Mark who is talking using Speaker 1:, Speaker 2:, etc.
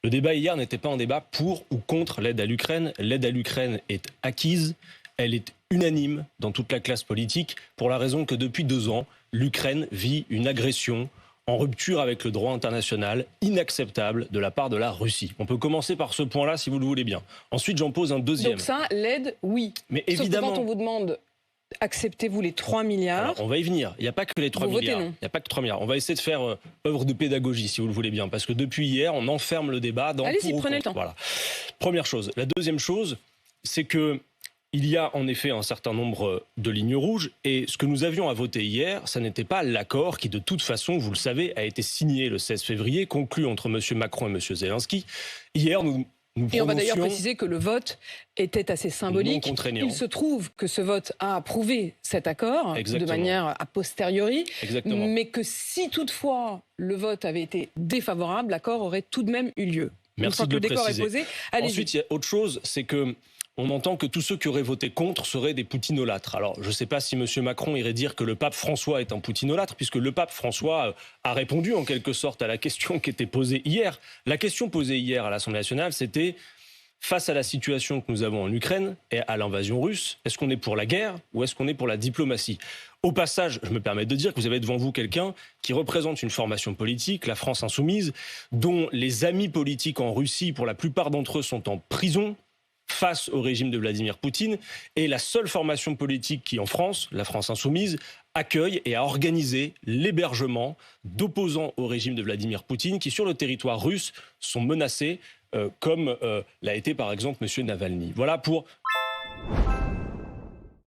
Speaker 1: Le débat hier n'était pas un débat pour ou contre l'aide à l'Ukraine. L'aide à l'Ukraine est acquise, elle est unanime dans toute la classe politique pour la raison que depuis 2 ans, l'Ukraine vit une agression en rupture avec le droit international, inacceptable de la part de la Russie. On peut commencer par ce point-là si vous le voulez bien. Ensuite, j'en pose un deuxième.
Speaker 2: Donc ça, l'aide, oui.
Speaker 1: Mais
Speaker 2: Sauf
Speaker 1: évidemment,
Speaker 2: que quand on vous demande, acceptez-vous les 3 milliards
Speaker 1: alors, on va y venir. Il n'y a pas que les 3
Speaker 2: vous votez
Speaker 1: milliards.
Speaker 2: non.
Speaker 1: Il n'y a pas que 3 milliards. On va essayer de faire œuvre de pédagogie, si vous le voulez bien. Parce que depuis hier, on enferme le débat dans
Speaker 2: Allez-y,
Speaker 1: pour ou
Speaker 2: prenez le
Speaker 1: contre.
Speaker 2: temps.
Speaker 1: Voilà. Première chose. La deuxième chose, c'est que il y a en effet un certain nombre de lignes rouges. Et ce que nous avions à voter hier, ça n'était pas l'accord qui, de toute façon, vous le savez, a été signé le 16 février, conclu entre M. Macron et M. Zelensky. Hier, nous
Speaker 2: Et on va d'ailleurs
Speaker 1: prononcions
Speaker 2: préciser que le vote était assez symbolique.
Speaker 1: non contraignant.
Speaker 2: Il se trouve que ce vote a approuvé cet accord
Speaker 1: Exactement.
Speaker 2: de manière a posteriori,
Speaker 1: Exactement.
Speaker 2: mais que si toutefois le vote avait été défavorable, l'accord aurait tout de même eu lieu. Une
Speaker 1: Merci
Speaker 2: fois
Speaker 1: de
Speaker 2: que
Speaker 1: le
Speaker 2: le décor
Speaker 1: préciser.
Speaker 2: est posé, allez-y.
Speaker 1: Ensuite, il y a autre chose, c'est que on entend que tous ceux qui auraient voté contre seraient des poutinolâtres. Alors, je ne sais pas si M. Macron irait dire que le pape François est un poutinolâtre, puisque le pape François a répondu en quelque sorte à la question qui était posée hier. La question posée hier à l'Assemblée nationale, c'était face à la situation que nous avons en Ukraine et à l'invasion russe, est-ce qu'on est pour la guerre ou est-ce qu'on est pour la diplomatie ? Au passage, je me permets de dire que vous avez devant vous quelqu'un qui représente une formation politique, la France Insoumise, dont les amis politiques en Russie, pour la plupart d'entre eux, sont en prison face au régime de Vladimir Poutine, et la seule formation politique qui, en France, la France Insoumise, accueille et a organisé l'hébergement d'opposants au régime de Vladimir Poutine qui, sur le territoire russe, sont menacés, comme l'a été par exemple M. Navalny. Voilà pour